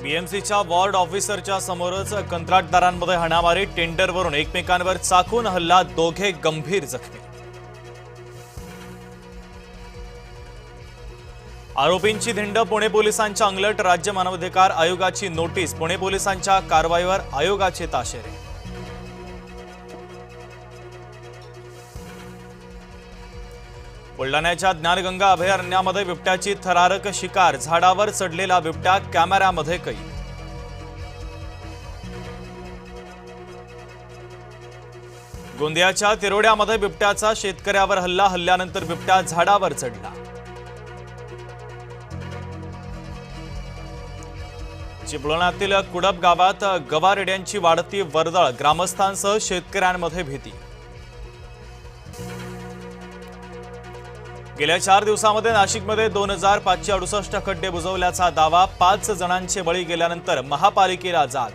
बीएमसीच्या ward ऑफिसरच्या समोरच कंत्राटदारांमध्ये हाणामारी, टेंडरवरून एकमेकांवर चाकून हल्ला, दोघे गंभीर जखमी। आरोपींची धिंड, पुणे पोलिसांच्या अंगलट, राज्य मानवाधिकार आयोगाची नोटीस, पुणे पोलिसांच्या कारवाईवर आयोगाचे ताशेरे। बुलढाण्याच्या ज्ञानगंगा अभयारण्यामध्ये बिबट्याची थरारक शिकार, झाडावर चढलेला बिबट्या कॅमेऱ्यामध्ये कैद। गोंदियाच्या तिरोड्यामध्ये बिबट्याचा शेतकऱ्यावर हल्ला, हल्ल्यानंतर बिबट्या झाडावर चढला। चिपळूणातील कुडप गावात गवारेड्यांची वाढती वर्दळ, ग्रामस्थांसह शेतकऱ्यांमध्ये भीती। गेल्या 4 दिवसांमध्ये नाशिकमध्ये 2568 खड्डे बुजवल्याचा दावा, 5 जणांचे बळी गेल्यानंतर महापालिकेला जाग।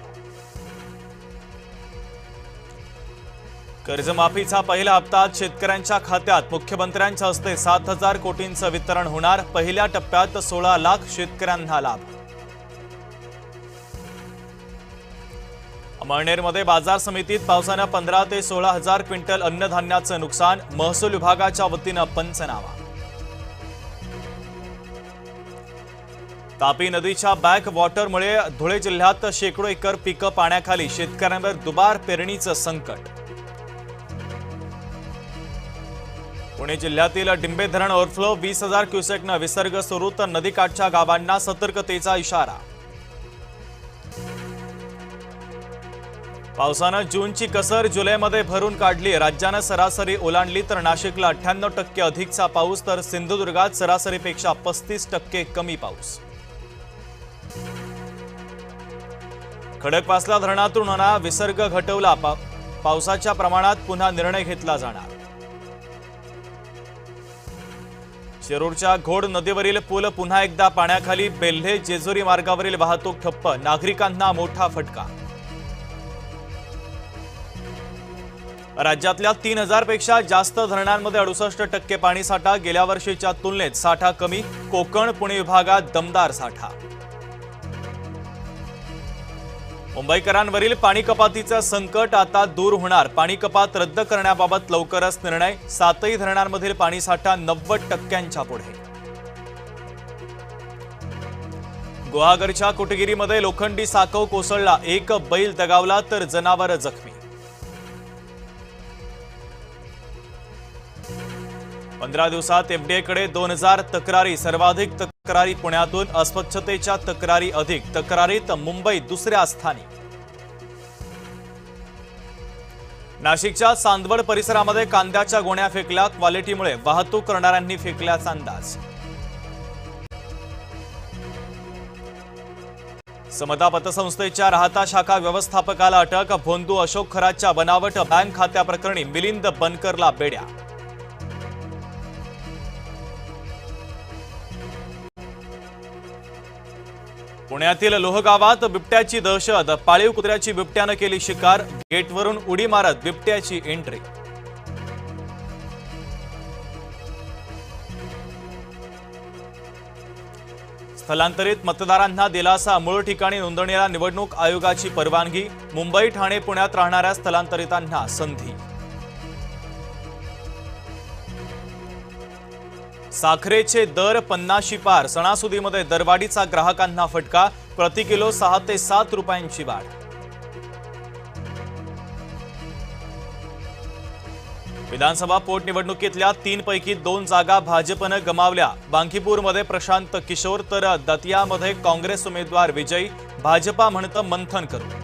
कर्जमाफीचा पहिला हप्ता शेतकऱ्यांच्या खात्यात, मुख्यमंत्र्यांच्या हस्ते 7000 कोटींचं वितरण होणार, पहिल्या टप्प्यात 16 लाख शेतकऱ्यांना लाभ। अमळनेरमध्ये बाजार समितीत पावसानं 15 ते 16 हजार क्विंटल अन्नधान्याचं नुकसान, महसूल विभागाच्या वतीनं पंचनामा। तापी नदीच्या बॅक वॉटरमुळे धुळे जिल्ह्यात शेकडो एकर पिकं पाण्याखाली, शेतकऱ्यांवर दुबार पेरणीचं संकट। पुणे जिल्ह्यातील डिंबे धरण ओव्हरफ्लो, 20,000 क्युसेकनं विसर्ग सुरू, तर नदीकाठच्या गावांना सतर्कतेचा इशारा। पावसानं जूनची कसर जुलैमध्ये भरून काढली, राज्यानं सरासरी ओलांडली, तर नाशिकला 98% अधिकचा पाऊस, तर सिंधुदुर्गात सरासरीपेक्षा 35% कमी पाऊस। खडकवासला धरणातून होणारा विसर्ग घटवला, पावसाच्या प्रमाणात पुन्हा निर्णय घेतला जाणार। शिरूरच्या घोड नदीवरील पूल पुन्हा एकदा पाण्याखाली, बेल्हे जेजुरी मार्गावरील वाहतूक ठप्प, नागरिकांना मोठा फटका। राज्यातल्या 3000 पेक्षा जास्त धरणांमध्ये 68% पाणीसाठा, गेल्या वर्षीच्या तुलनेत साठा कमी, कोकण पुणे विभागात दमदार साठा। मुंबईकरांवरील पाणी कपातीचं संकट आता दूर होणार, पाणी कपात रद्द करण्याबाबत लवकरच निर्णय, 7ही धरणांमधील पाणीसाठा 90%च्या पुढे। गुहागरच्या कुटगिरीमध्ये लोखंडी साकव कोसळला, 1 बैल दगावला, तर जनावर जखमी। 15 दिवसात एफडीएकडे 2000 तक्रारी, सर्वाधिक तक्रारी पुण्यातून, अस्वच्छतेच्या तक्रारी अधिक, तक्रारीत मुंबई दुसऱ्या स्थानी। नाशिकच्या चांदवड परिसरामध्ये कांद्याच्या गोण्या फेकल्या, क्वालिटीमुळे वाहतूक करणाऱ्यांनी फेकल्याचा अंदाज। समता पतसंस्थेच्या राहता शाखा व्यवस्थापकाला अटक, भोंदू अशोक खराच्या बनावट बँक खात्याप्रकरणी मिलिंद बनकरला बेड्या। पुण्यातील लोहगावात बिबट्याची दहशत, पाळीव कुत्र्याची बिबट्यानं केली शिकार, गेटवरून उडी मारत बिबट्याची एंट्री। स्थलांतरित मतदारांना दिलासा, मूळ ठिकाणी नोंदणीला निवडणूक आयोगाची परवानगी, मुंबई ठाणे पुण्यात राहणाऱ्या स्थलांतरितांना संधी। साखरेचे दर 50शी पार, सणासुदीमध्ये दरवाढीचा ग्राहकांना फटका, प्रति किलो 6 ते 7 रुपयांची वाढ। विधानसभा पोटनिवडणुकीतल्या 3 पैकी 2 जागा भाजपनं गमावल्या, बांकीपूरमध्ये प्रशांत किशोर, तर दतियामध्ये काँग्रेस उमेदवार विजयी, भाजपा म्हणतं मंथन करू।